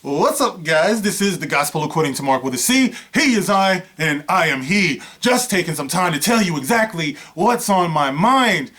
What's up, guys? This is the Gospel According to Mark with a C. He is I, and I am he. Just taking some time to tell you exactly what's on my mind.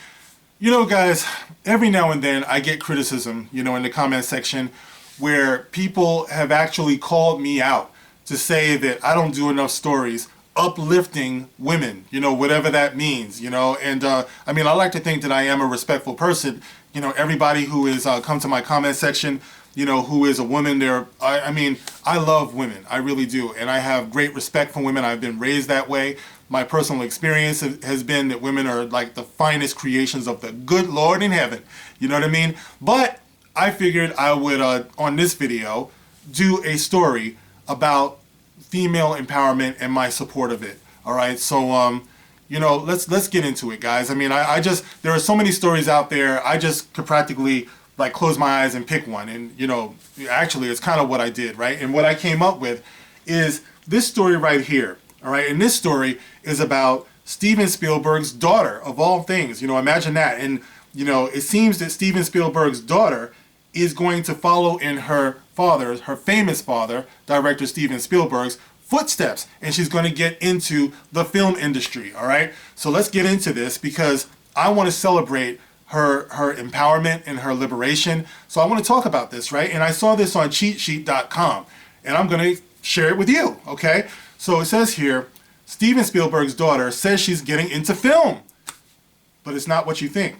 You know, guys, every now and then I get criticism, in the comment section where people have actually called me out to say that I don't do enough stories uplifting women, whatever that means, and I like to think that I am a respectful person. Everybody who has come to my comment section, who is a woman, I love women, I really do, and I have great respect for women. I've been raised that way. My personal experience has been that women are like the finest creations of the good Lord in heaven, you know what I mean? But I figured I would, on this video, do a story about female empowerment and my support of it. All right, so let's get into it, guys. I just, there are so many stories out there. I just could practically like close my eyes and pick one, and actually it's kind of what I did, right? And what I came up with is this story right here. All right, and this story is about Steven Spielberg's daughter, of all things. Imagine that. And it seems that Steven Spielberg's daughter is going to follow in her famous father, director Steven Spielberg's footsteps, and she's going to get into the film industry. All right, so let's get into this because I want to celebrate her empowerment and her liberation. So I want to talk about this, right? And I saw this on cheatsheet.com, and I'm going to share it with you. Okay, so it says here, Steven Spielberg's daughter says she's getting into film, but it's not what you think.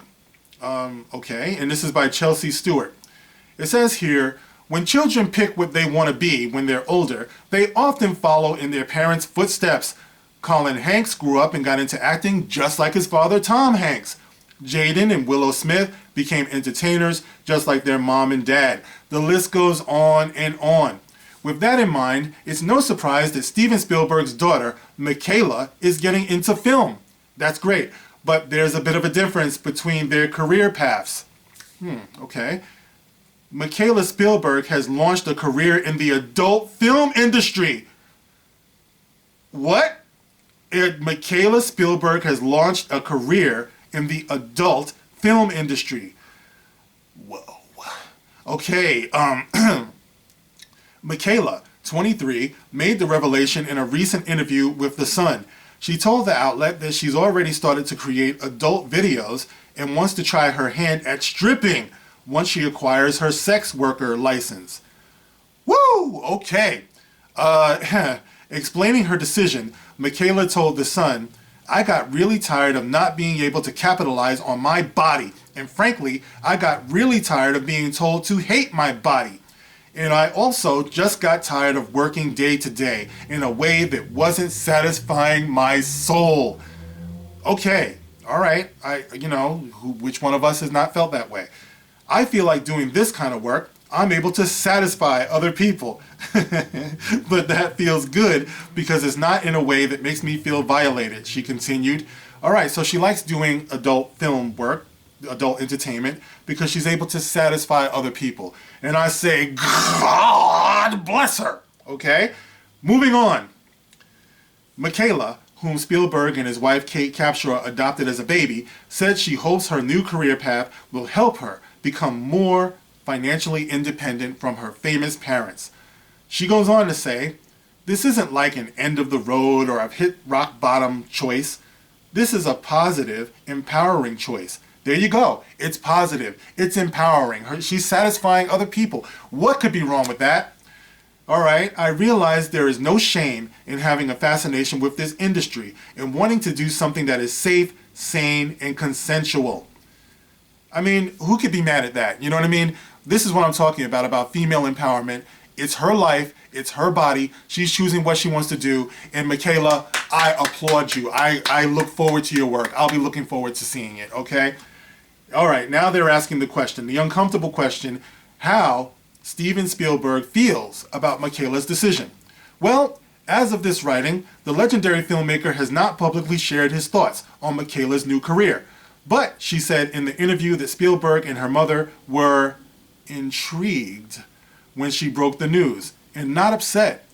Okay, and this is by Chelsea Stewart. It says here, when children pick what they want to be when they're older, they often follow in their parents' footsteps. Colin Hanks grew up and got into acting just like his father, Tom Hanks. Jaden and Willow Smith became entertainers just like their mom and dad. The list goes on and on. With that in mind, it's no surprise that Steven Spielberg's daughter, Michaela, is getting into film. That's great, but there's a bit of a difference between their career paths. Okay. Michaela Spielberg has launched a career in the adult film industry. What? Michaela Spielberg has launched a career in the adult film industry. Whoa. Okay, Michaela, 23, made the revelation in a recent interview with The Sun. She told the outlet that she's already started to create adult videos and wants to try her hand at stripping once she acquires her sex worker license. Woo! Okay. Explaining her decision, Michaela told The Sun, I got really tired of not being able to capitalize on my body. And frankly, I got really tired of being told to hate my body. And I also just got tired of working day to day in a way that wasn't satisfying my soul. Okay, all right. Which one of us has not felt that way? I feel like doing this kind of work, I'm able to satisfy other people. But that feels good because it's not in a way that makes me feel violated, she continued. All right, so she likes doing adult film work, adult entertainment, because she's able to satisfy other people. And I say, God bless her. Okay, moving on. Michaela, whom Spielberg and his wife Kate Capshaw adopted as a baby, said she hopes her new career path will help her become more financially independent from her famous parents. She goes on to say, this isn't like an end of the road or I've hit rock bottom choice. This is a positive, empowering choice. There you go. It's positive. It's empowering. She's satisfying other people. What could be wrong with that? All right, I realize there is no shame in having a fascination with this industry and wanting to do something that is safe, sane, and consensual. Who could be mad at that? You know what I mean? This is what I'm talking about female empowerment. It's her life. It's her body. She's choosing what she wants to do. And Michaela, I applaud you. I look forward to your work. I'll be looking forward to seeing it, okay? All right, now they're asking the question, the uncomfortable question, how Steven Spielberg feels about Michaela's decision. Well, as of this writing, the legendary filmmaker has not publicly shared his thoughts on Michaela's new career. But she said in the interview that Spielberg and her mother were intrigued when she broke the news and not upset.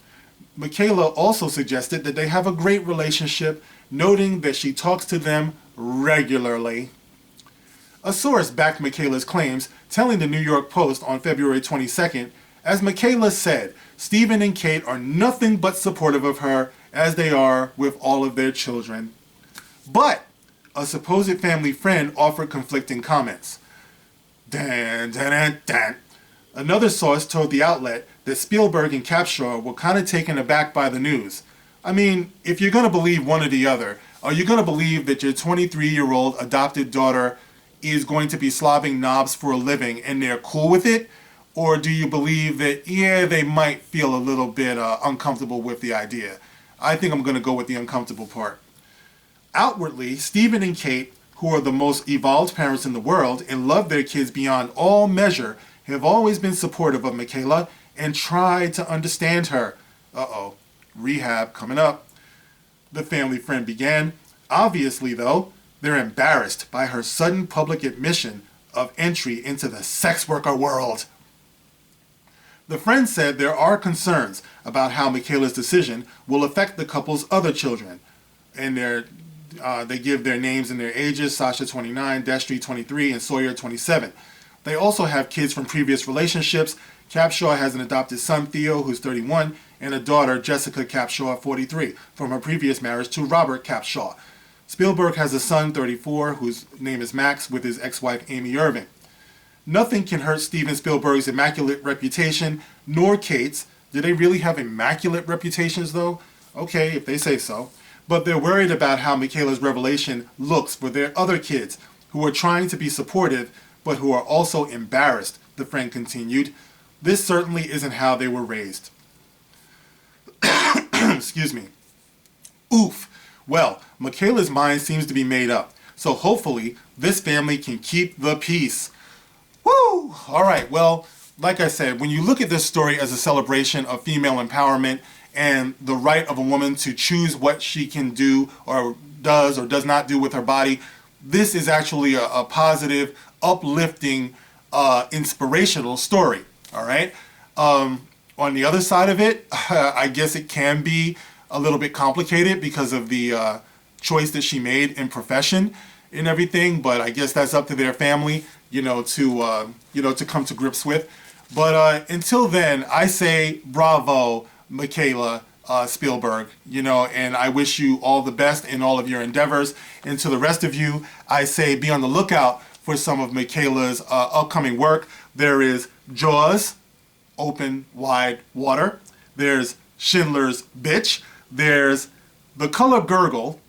Michaela also suggested that they have a great relationship, noting that she talks to them regularly. A source backed Michaela's claims, telling the New York Post on February 22nd, As Michaela said, Stephen and Kate are nothing but supportive of her, as they are with all of their children. But a supposed family friend offered conflicting comments. Dan, dan, dan, dan. Another source told the outlet that Spielberg and Capshaw were kind of taken aback by the news. I mean, if you're going to believe one or the other, are you going to believe that your 23-year-old adopted daughter is going to be slobbing knobs for a living and they're cool with it? Or do you believe that, yeah, they might feel a little bit uncomfortable with the idea? I think I'm going to go with the uncomfortable part. Outwardly, Stephen and Kate, who are the most evolved parents in the world and love their kids beyond all measure, have always been supportive of Michaela and tried to understand her. Uh-oh, rehab coming up. The family friend began. Obviously, though, they're embarrassed by her sudden public admission of entry into the sex worker world. The friend said there are concerns about how Michaela's decision will affect the couple's other children. And they give their names and their ages: Sasha 29, Destry 23, and Sawyer 27. They also have kids from previous relationships. Capshaw has an adopted son, Theo, who's 31, and a daughter, Jessica Capshaw, 43, from her previous marriage to Robert Capshaw. Spielberg has a son, 34, whose name is Max, with his ex-wife, Amy Irving. Nothing can hurt Steven Spielberg's immaculate reputation, nor Kate's. Do they really have immaculate reputations, though? Okay, if they say so. But they're worried about how Michaela's revelation looks for their other kids, who are trying to be supportive, but who are also embarrassed, the friend continued. This certainly isn't how they were raised. Excuse me. Oof. Well, Michaela's mind seems to be made up, so hopefully this family can keep the peace. Woo! All right, well, like I said, when you look at this story as a celebration of female empowerment and the right of a woman to choose what she can do or does not do with her body, this is actually a positive, uplifting, inspirational story. All right. On the other side of it, I guess it can be a little bit complicated because of the choice that she made in profession and everything. But I guess that's up to their family, to come to grips with. But until then, I say bravo, Michaela Spielberg, and I wish you all the best in all of your endeavors. And to the rest of you, I say be on the lookout for some of Michaela's upcoming work. There is Jaws, Open Wide Water. There's Schindler's Bitch. There's The Color Gurgle.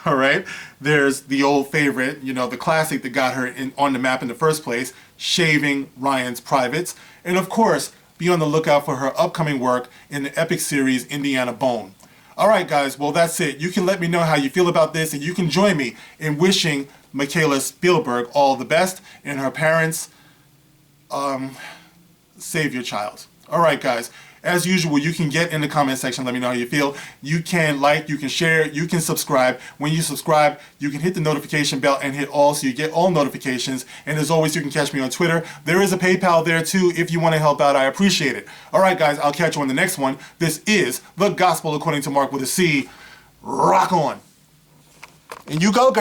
All right. There's the old favorite, the classic that got her on the map in the first place, Shaving Ryan's Privates. And of course, be on the lookout for her upcoming work in the epic series Indiana Bone. All right, guys. Well, that's it. You can let me know how you feel about this, and you can join me in wishing Michaela Spielberg all the best, and her parents, save your child. All right, guys. As usual, you can get in the comment section, let me know how you feel. You can like, you can share, you can subscribe. When you subscribe, you can hit the notification bell and hit all so you get all notifications. And as always, you can catch me on Twitter. There is a PayPal there too if you want to help out. I appreciate it. All right, guys, I'll catch you on the next one. This is The Gospel According to Mark with a C. Rock on. And you go, girl.